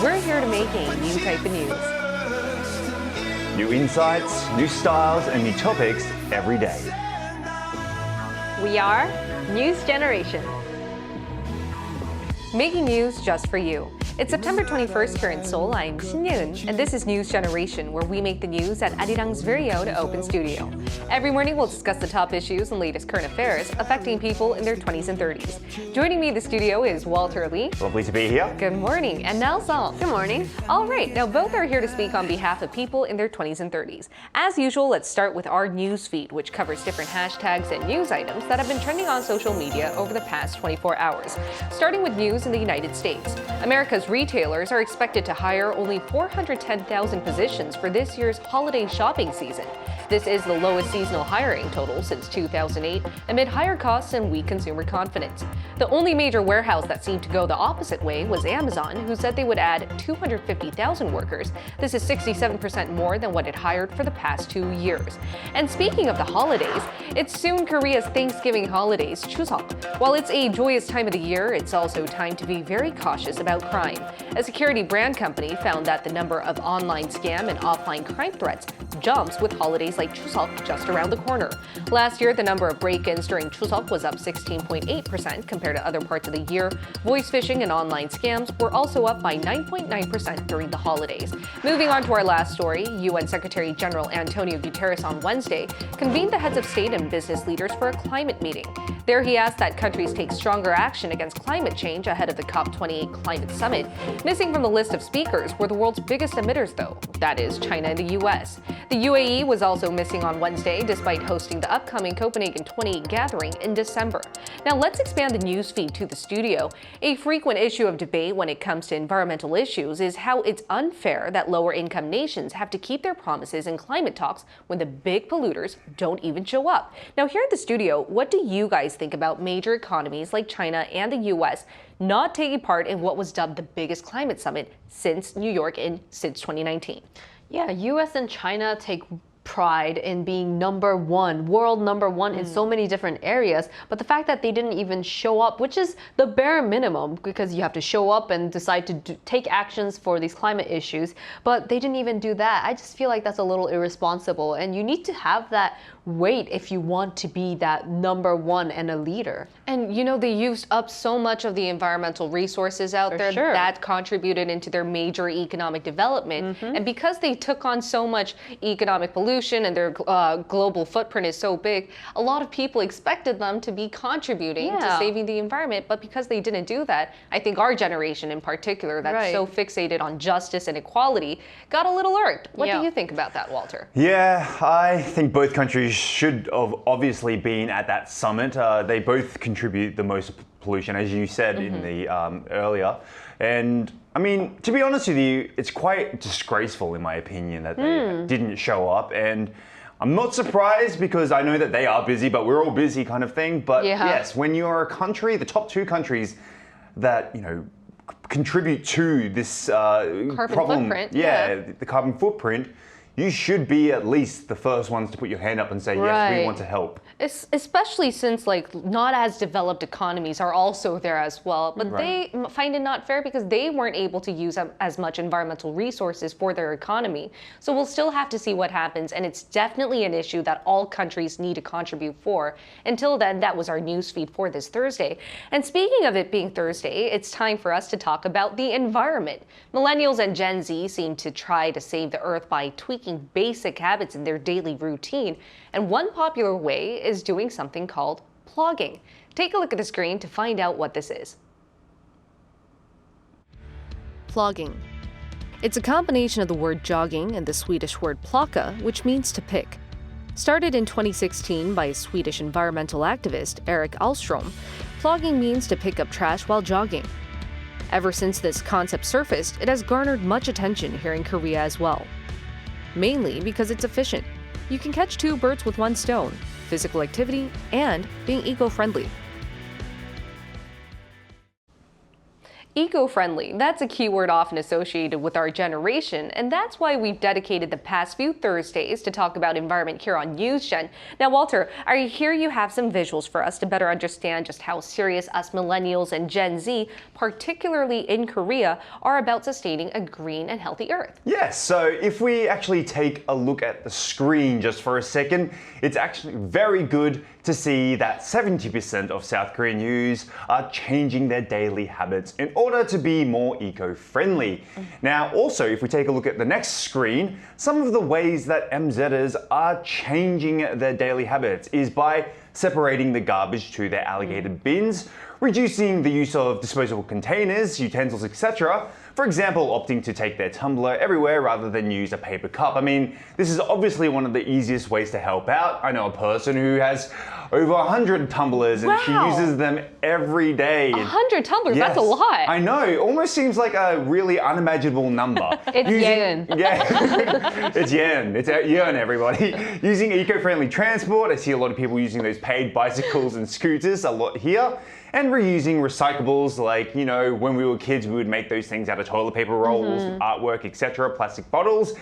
we're here to make a new type of news. New insights, new styles, and new topics every day. We are News Generation. Making news just for you. It's September 21st here in Seoul. I'm Shin Yeun, and this is News Generation, where we make the news at Arirang's very own open studio. Every morning, we'll discuss the top issues and latest current affairs affecting people in their 20s and 30s. Joining me in the studio is Walter Lee. Lovely to be here. Good morning. And Nell Song. Good morning. All right. Now, both are here to speak on behalf of people in their 20s and 30s. As usual, let's start with our news feed, which covers different hashtags and news items that have been trending on social media over the past 24 hours. Starting with news in the United States. America's retailers are expected to hire only 410,000 positions for this year's holiday shopping season. This is the lowest seasonal hiring total since 2008, amid higher costs and weak consumer confidence. The only major warehouse that seemed to go the opposite way was Amazon, who said they would add 250,000 workers. This is 67% more than what it hired for the past 2 years. And speaking of the holidays, it's soon Korea's Thanksgiving holidays, Chuseok. While it's a joyous time of the year, it's also time to be very cautious about crime. A security brand company found that the number of online scam and offline crime threats jumps with holidays like Chuseok just around the corner. Last year, the number of break-ins during Chuseok was up 16.8% compared to other parts of the year. Voice phishing and online scams were also up by 9.9% during the holidays. Moving on to our last story, UN Secretary General Antonio Guterres on Wednesday convened the heads of state and business leaders for a climate meeting. There he asked that countries take stronger action against climate change ahead of the COP28 climate summit. Missing from the list of speakers were the world's biggest emitters, though. That is China and the US. The UAE was also missing on Wednesday, despite hosting the upcoming Copenhagen 28 gathering in December. Now let's expand the news feed to the studio. A frequent issue of debate when it comes to environmental issues is how it's unfair that lower-income nations have to keep their promises in climate talks when the big polluters don't even show up. Now here at the studio, what do you guys think about major economies like China and the US not taking part in what was dubbed the biggest climate summit since New York since 2019? Yeah, US and China take pride in being world number one in so many different areas. But the fact that they didn't even show up, which is the bare minimum, because you have to show up and decide to take actions for these climate issues, but they didn't even do that. I just feel like that's a little irresponsible, and you need to have that weight if you want to be that number one and a leader. And you know, they used up so much of the environmental resources out there that contributed into their major economic development. And because they took on so much economic pollution and their global footprint is so big, a lot of people expected them to be contributing to saving the environment. But because they didn't do that, I think our generation in particular, that's so fixated on justice and equality, got a little irked. What do you think about that, Walter? Yeah, I think both countries should have obviously been at that summit. They both contribute the most pollution, as you said in the earlier. And I mean, to be honest with you, it's quite disgraceful, in my opinion, that they didn't show up. And I'm not surprised, because I know that they are busy, but we're all busy kind of thing. But yes, when you're a country, the top two countries that, you know, contribute to this carbon problem, footprint, the carbon footprint, you should be at least the first ones to put your hand up and say, yes, we want to help. Especially since like not as developed economies are also there as well, but they find it not fair because they weren't able to use as much environmental resources for their economy. So we'll still have to see what happens, and it's definitely an issue that all countries need to contribute for. Until then, that was our news feed for this Thursday. And speaking of it being Thursday, it's time for us to talk about the environment. Millennials and Gen Z seem to try to save the earth by tweaking basic habits in their daily routine, and one popular way is doing something called plogging. Take a look at the screen to find out what this is. Plogging. It's a combination of the word jogging and the Swedish word plocka, which means to pick. Started in 2016 by a Swedish environmental activist, Erik Ahlstrom, plogging means to pick up trash while jogging. Ever since this concept surfaced, it has garnered much attention here in Korea as well. Mainly because it's efficient. You can catch two birds with one stone: physical activity and being eco-friendly. Eco-friendly, that's a keyword often associated with our generation, and that's why we've dedicated the past few Thursdays to talk about environment here on NewsGen. Now, Walter, I hear you have some visuals for us to better understand just how serious us millennials and Gen Z, particularly in Korea, are about sustaining a green and healthy Earth. Yes, so if we actually take a look at the screen just for a second, it's actually very good to see that 70% of South Korean youths are changing their daily habits in order to be more eco-friendly. Now, also, if we take a look at the next screen, some of the ways that MZers are changing their daily habits is by separating the garbage to their allocated bins, reducing the use of disposable containers, utensils, etc. For example, opting to take their tumbler everywhere rather than use a paper cup. I mean, this is obviously one of the easiest ways to help out. I know a person who has over 100 tumblers and she uses them every day. 100 tumblers, Yes, that's a lot. I know, it almost seems like a really unimaginable number. It's yen. Yeah, it's yen. It's yen, everybody. Using eco-friendly transport, I see a lot of people using those paid bicycles and scooters a lot here. And reusing recyclables, like, you know, when we were kids, we would make those things out of toilet paper rolls, artwork, etc., plastic bottles.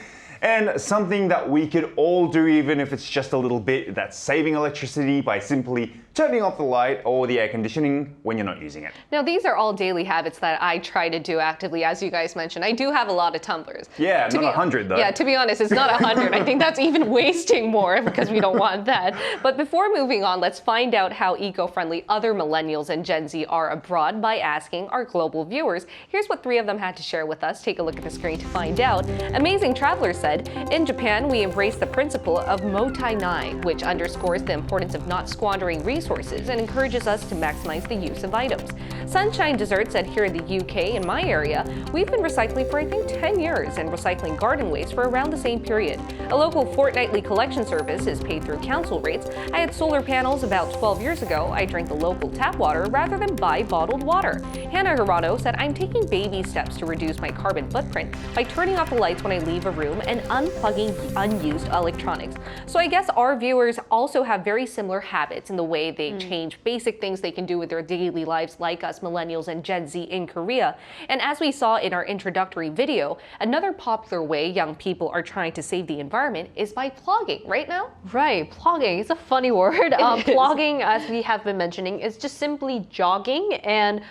And something that we could all do, even if it's just a little bit, that's saving electricity by simply turning off the light or the air conditioning when you're not using it. Now, these are all daily habits that I try to do actively, as you guys mentioned. I do have a lot of tumblers. Yeah, not 100 though. Yeah, to be honest, it's not 100. I think that's even wasting more because we don't want that. But before moving on, let's find out how eco-friendly other millennials and Gen Z are abroad by asking our global viewers. Here's what 3 of them had to share with us. Take a look at the screen to find out. Amazing Traveler said, in Japan, we embrace the principle of motai nai, which underscores the importance of not squandering resources and encourages us to maximize the use of items. Sunshine Dessert said, here in the UK, in my area, we've been recycling for I think 10 years and recycling garden waste for around the same period. A local fortnightly collection service is paid through council rates. I had solar panels about 12 years ago. I drank the local tap water rather than buy bottled water. Hannah Hirano said, I'm taking baby steps to reduce my carbon footprint by turning off the lights when I leave a room and unplugging unused electronics. So I guess our viewers also have very similar habits in the way they change basic things they can do with their daily lives, like us millennials and Gen Z in Korea. And as we saw in our introductory video, another popular way young people are trying to save the environment is by plogging, right now? Right, plogging. It's a funny word. Plogging, as we have been mentioning, is just simply jogging and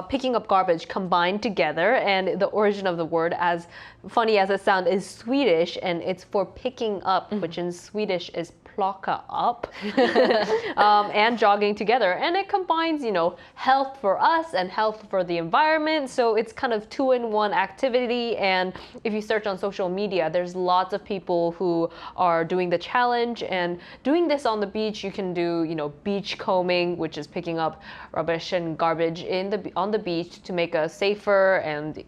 picking up garbage combined together. And the origin of the word, as funny as it sounds, is Swedish, and it's for picking up, which in Swedish is plocka up, and jogging together. And it combines, you know, health for us and health for the environment. So it's kind of 2-in-1 activity. And if you search on social media, there's lots of people who are doing the challenge. And doing this on the beach, you can do, you know, beach combing, which is picking up rubbish and garbage on the beach to make a safer and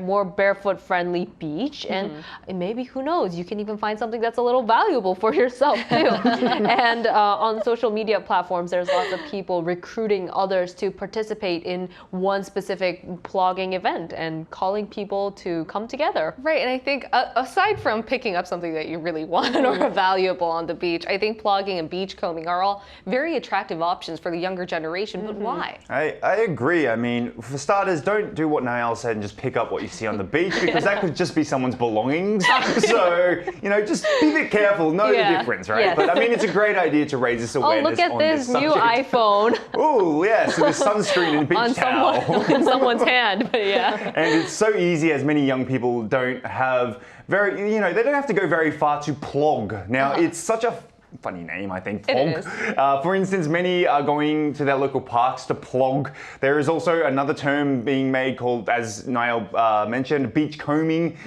more barefoot friendly beach. And maybe, who knows, you can even find something that's a little valuable for yourself too. And on social media platforms, there's lots of people recruiting others to participate in one specific plogging event and calling people to come together. Right, and I think aside from picking up something that you really want or are valuable on the beach, I think plogging and beach combing are all very attractive options for the younger generation. But why? I agree. I mean, for starters, don't do what Niall said and just pick up what you see on the beach, because that could just be someone's belongings. So, you know, just be a bit careful, know the difference, right? Yes. But I mean, it's a great idea to raise this awareness. Oh, look at on this new subject. iPhone. Oh, yeah, so there's sunscreen and beach towel. in someone's hand, but yeah. And it's so easy, as many young people don't have they don't have to go very far to plog. Now, it's such a funny name, I think, plog. For instance, many are going to their local parks to plog. There is also another term being made called, as Niall mentioned, beach combing,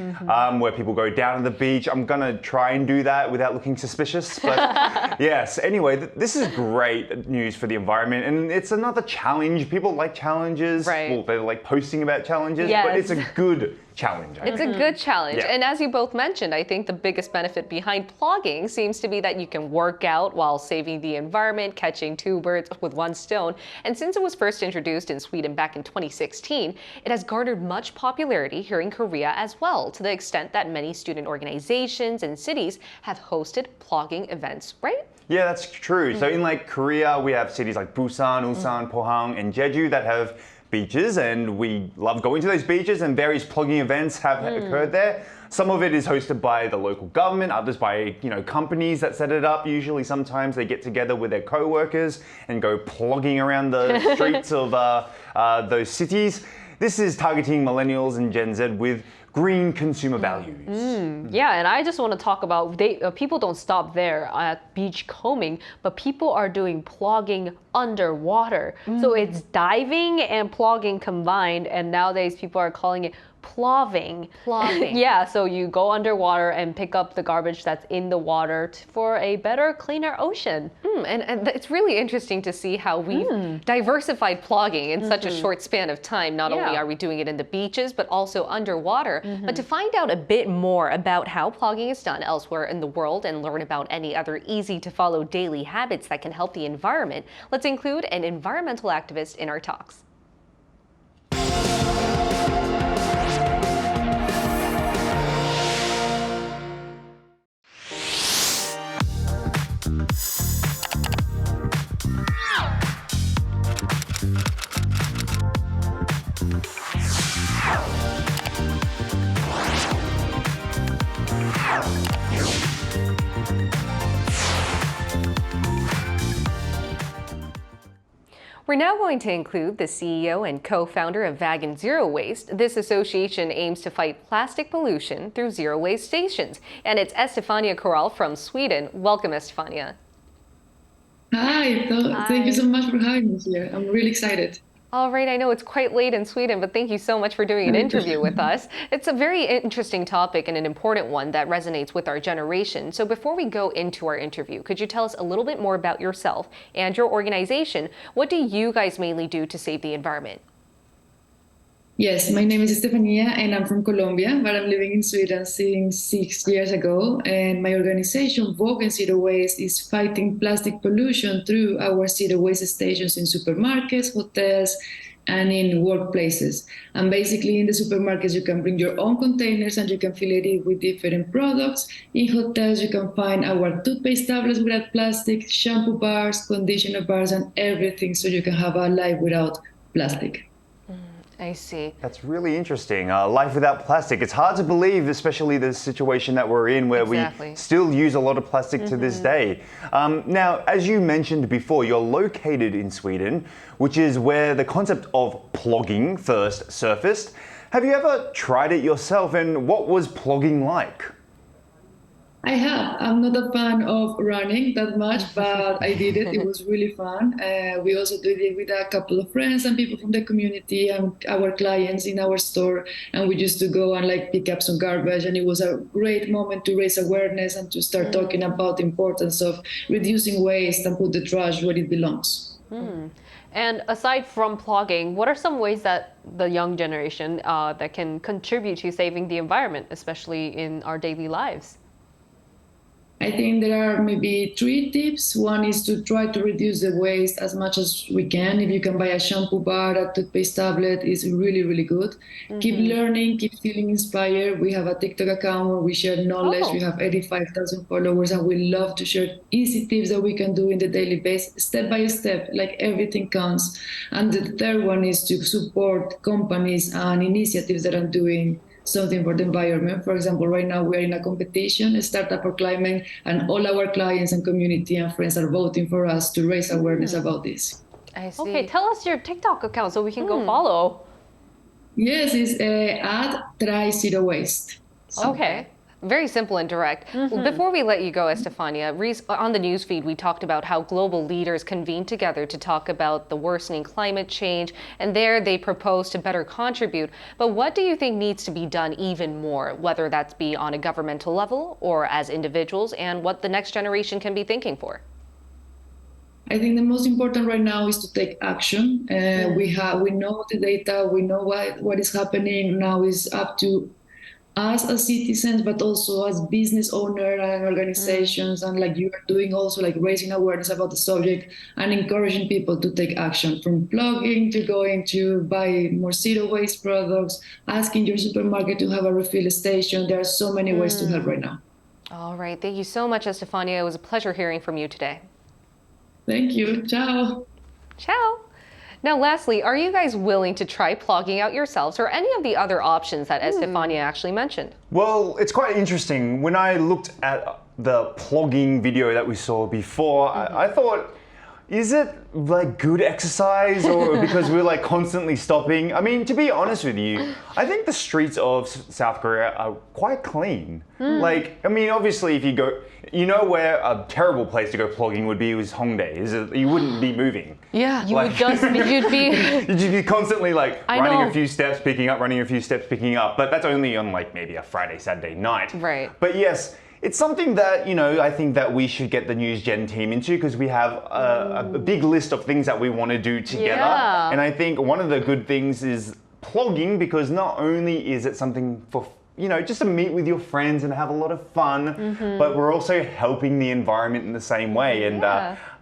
where people go down to the beach. I'm gonna try and do that without looking suspicious, but yes. Anyway, this is great news for the environment, and it's another challenge. People like challenges. Right. Well, they like posting about challenges, Yes. but it's a good challenge. It's a good challenge. Yeah. And as you both mentioned, I think the biggest benefit behind plogging seems to be that you can work out while saving the environment, catching 2 birds with 1 stone. And since it was first introduced in Sweden back in 2016, it has garnered much popularity here in Korea as well, to the extent that many student organizations and cities have hosted plogging events, right? Yeah, that's true. So in like Korea, we have cities like Busan, Ulsan, Pohang, and Jeju that have beaches, and we love going to those beaches, and various plogging events have occurred there. Some of it is hosted by the local government, others by companies that set it up. Usually, sometimes they get together with their co-workers and go plogging around the streets of those cities. This is targeting millennials and Gen Z with green consumer values. Yeah, and I just want to talk about people don't stop there at beach combing, but people are doing plogging underwater. So it's diving and plogging combined, and nowadays people are calling it plogging. Yeah, so you go underwater and pick up the garbage that's in the water for a better, cleaner ocean. And it's really interesting to see how we've diversified plogging in such a short span of time. Not only are we doing it in the beaches, but also underwater. But to find out a bit more about how plogging is done elsewhere in the world and learn about any other easy to follow daily habits that can help the environment, let's include an environmental activist in our talks. We're now going to include the CEO and co-founder of Vegan Zero Waste. This association aims to fight plastic pollution through zero waste stations. And it's Estefania Corral from Sweden. Welcome, Estefania. Hi, thank you so much for having me here. I'm really excited. All right, I know it's quite late in Sweden, but thank you so much for doing an interview with us. It's a very interesting topic and an important one that resonates with our generation. So before we go into our interview, could you tell us a little bit more about yourself and your organization? What do you guys mainly do to save the environment? Yes, my name is Estefania and I'm from Colombia, but I'm living in Sweden since 6 years ago. And my organization, Vegan Zero Waste, is fighting plastic pollution through our zero waste stations in supermarkets, hotels, and in workplaces. And basically in the supermarkets, you can bring your own containers and you can fill it with different products. In hotels, you can find our toothpaste tablets without plastic, shampoo bars, conditioner bars, and everything so you can have a life without plastic. I see. That's really interesting. Life without plastic. It's hard to believe, especially the situation that we're in where we still use a lot of plastic to this day. Now, as you mentioned before, you're located in Sweden, which is where the concept of plogging first surfaced. Have you ever tried it yourself, and what was plogging like? I have. I'm not a fan of running that much, but I did it. It was really fun. We also did it with a couple of friends and people from the community and our clients in our store. And we used to go and pick up some garbage. And it was a great moment to raise awareness and to start talking about the importance of reducing waste and put the trash where it belongs. And aside from plogging, what are some ways that the young generation that can contribute to saving the environment, especially in our daily lives? I think there are maybe 3 tips. One is to try to reduce the waste as much as we can. If you can buy a shampoo bar, a toothpaste tablet, is really, really good. Keep learning, keep feeling inspired. We have a TikTok account where we share knowledge. We have 85,000 followers, and we love to share easy tips that we can do in the daily basis, step by step, everything counts. And the third one is to support companies and initiatives that are doing something for the environment. For example, right now we are in a competition, a Startup for Climate, and all our clients and community and friends are voting for us to raise awareness about this. I see. Okay, tell us your TikTok account so we can go follow. Yes, it's @try zero waste. Okay. Very simple and direct. Well, before we let you go, Estefania, on the newsfeed, we talked about how global leaders convened together to talk about the worsening climate change, and there they proposed to better contribute. But what do you think needs to be done even more, whether that's be on a governmental level or as individuals, and what the next generation can be thinking for? I think the most important right now is to take action. We know the data, we know what is happening. Now is up to us as citizens, but also as business owners and organizations, and you are doing also raising awareness about the subject and encouraging people to take action, from plugging to going to buy more zero waste products, asking your supermarket to have a refill station. There are so many ways to help right now. All right. Thank you so much, Estefania. It was a pleasure hearing from you today. Thank you. Ciao. Ciao. Now, lastly, are you guys willing to try plogging out yourselves or any of the other options that Estefania actually mentioned? Well, it's quite interesting. When I looked at the plogging video that we saw before, I thought, is it like good exercise or because we're like constantly stopping? I mean, to be honest with you, I think the streets of South Korea are quite clean. Like, I mean, obviously if you go, you know where a terrible place to go plogging would be was Hongdae. You wouldn't be moving. Yeah, you Like- would just you'd be You'd just be constantly like I running know. a few steps, picking up, running a few steps, picking up. But that's only on like maybe a Friday, Saturday night. Right. But yes, it's something that, you know, I think that we should get the News Gen team into because we have a big list of things that we want to do together. Yeah. And I think one of the good things is plogging because not only is it something for, you know, just to meet with your friends and have a lot of fun, but we're also helping the environment in the same way. And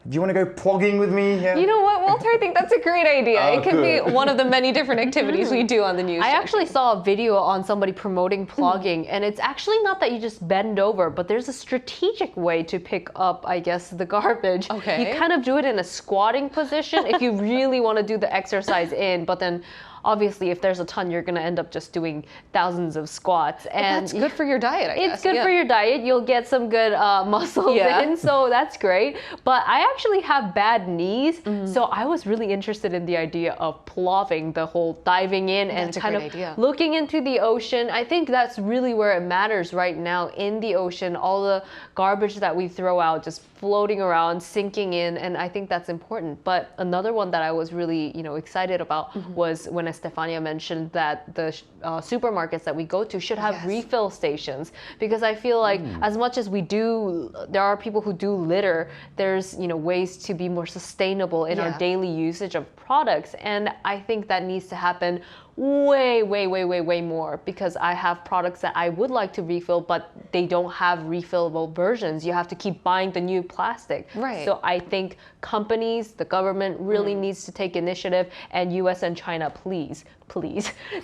do you want to go plogging with me? Yeah. You know what, Walter? I think that's a great idea. Oh, It can be good. one of the many different activities we do on the news. I actually saw a video on somebody promoting plogging, and it's actually not that you just bend over, but there's a strategic way to pick up, I guess, the garbage. Okay. You kind of do it in a squatting position if you really want to do the exercise in, but then obviously if there's a ton, you're going to end up just doing thousands of squats. And That's good for your diet, I guess. it's good Yeah. for your diet. You'll get some good muscles Yeah. in, so that's great. But I actually have bad knees, so I was really interested in the idea of plogging, the whole diving in and That's a kind of great idea. looking into the ocean. I think that's really where it matters right now in the ocean. All the garbage that we throw out just floating around, sinking in, and I think that's important. But another one that I was really, excited about was when Estefania mentioned that the supermarkets that we go to should have Yes. refill stations, because I feel like as much as we do, there are people who do litter. There's ways to be more sustainable in our Yeah. daily usage of products, and I think that needs to happen way more, because I have products that I would like to refill, but they don't have refillable versions. You have to keep buying the new plastic. Right. So I think companies, the government really needs to take initiative, and US and China, please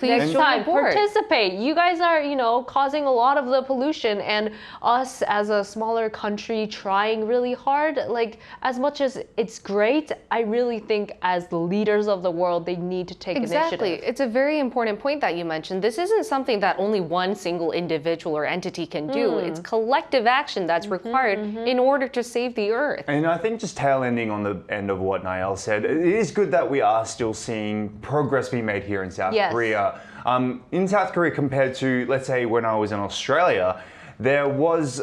next join time the board. participate. You guys are causing a lot of the pollution, and us as a smaller country trying really hard, like as much as it's great, I really think as the leaders of the world, they need to take Exactly. initiative. It's a very important point that you mentioned. This isn't something that only one single individual or entity can do. It's collective action that's required in order to save the earth. And I think just tail ending on the end of what Nael said, it is good that we are still seeing progress being made here in South Yes. Korea. In South Korea, compared to, let's say, when I was in Australia, there was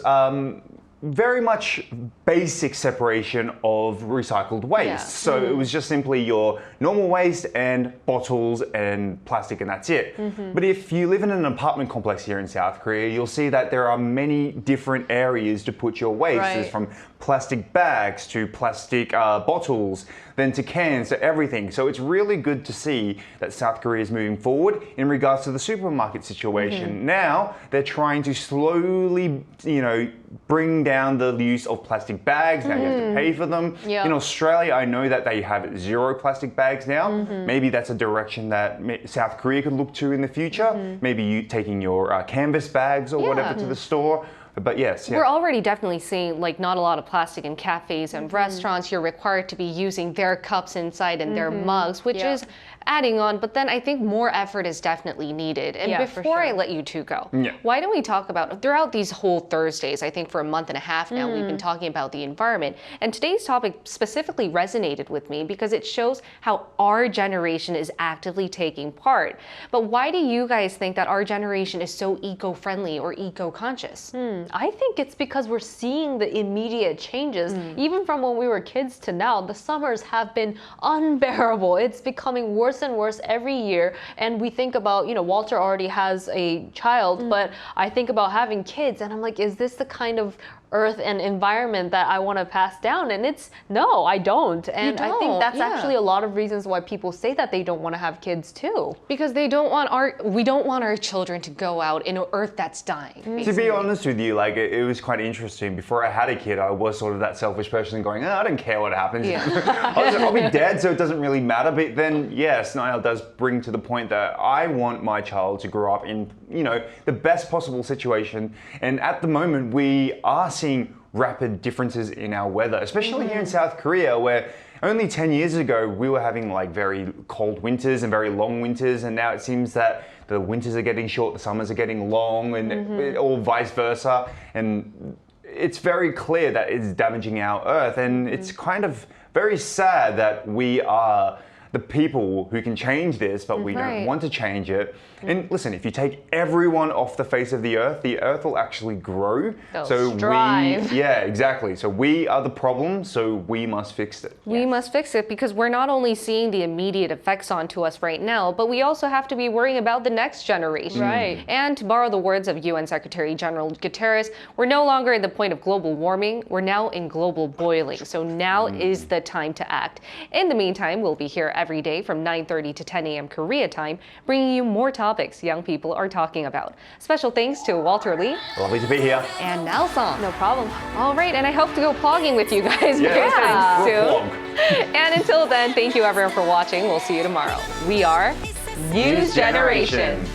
very much basic separation of recycled waste. Yeah. So it was just simply your normal waste and bottles and plastic, and that's it. But if you live in an apartment complex here in South Korea, you'll see that there are many different areas to put your waste. Right. There's from plastic bags to plastic bottles, then to cans, to everything. So it's really good to see that South Korea is moving forward in regards to the supermarket situation. Now they're trying to slowly, bring down the use of plastic bags. Now you have to pay for them. Yeah. In Australia, I know that they have zero plastic bags now. Maybe that's a direction that South Korea could look to in the future. Maybe you taking your canvas bags or whatever to the store. But yes, yeah. We're already definitely seeing like not a lot of plastic in cafes and restaurants. You're required to be using their cups inside and their mugs, which Yeah. is adding on. But then I think more effort is definitely needed. And Yeah, for before I sure. let you two go, Yeah. why don't we talk about throughout these whole Thursdays, I think for a month and a half now, we've been talking about the environment. And today's topic specifically resonated with me because it shows how our generation is actively taking part. But why do you guys think that our generation is so eco-friendly or eco-conscious? I think it's because we're seeing the immediate changes. Even from when we were kids to now, the summers have been unbearable. It's becoming worse and worse every year. And we think about, Walter already has a child, but I think about having kids and I'm like, is this the kind of earth and environment that I want to pass down? And it's no, I don't. And I think don't, that's yeah. actually a lot of reasons why people say that they don't want to have kids too. Because we don't want our children to go out in an earth that's dying. To be honest with you, like it was quite interesting. Before I had a kid, I was sort of that selfish person going, I don't care what happens. Yeah. I'll be dead, so it doesn't really matter. But then, yes, Niall does bring to the point that I want my child to grow up in, the best possible situation. And at the moment, we are seeing rapid differences in our weather, especially here in South Korea, where only 10 years ago we were having like very cold winters and very long winters, and now it seems that the winters are getting short, the summers are getting long, and all vice versa. And it's very clear that it's damaging our Earth, and it's kind of very sad that we are the people who can change this, but we don't want to change it. And listen, if you take everyone off the face of the Earth will actually grow. They'll strive. Yeah, exactly. So we are the problem, so we must fix it. We must fix it because we're not only seeing the immediate effects onto us right now, but we also have to be worrying about the next generation. Right. And to borrow the words of UN Secretary General Guterres, we're no longer at the point of global warming, we're now in global boiling. So now is the time to act. In the meantime, we'll be here every day from 9:30 to 10 a.m. Korea time, bringing you more topics young people are talking about. Special thanks to Walter Lee. Lovely to be here. And Nelson. No problem. All right, and I hope to go plogging with you guys Yeah, very soon. we'll plog. And until then, thank you everyone for watching. We'll see you tomorrow. We are News Generation.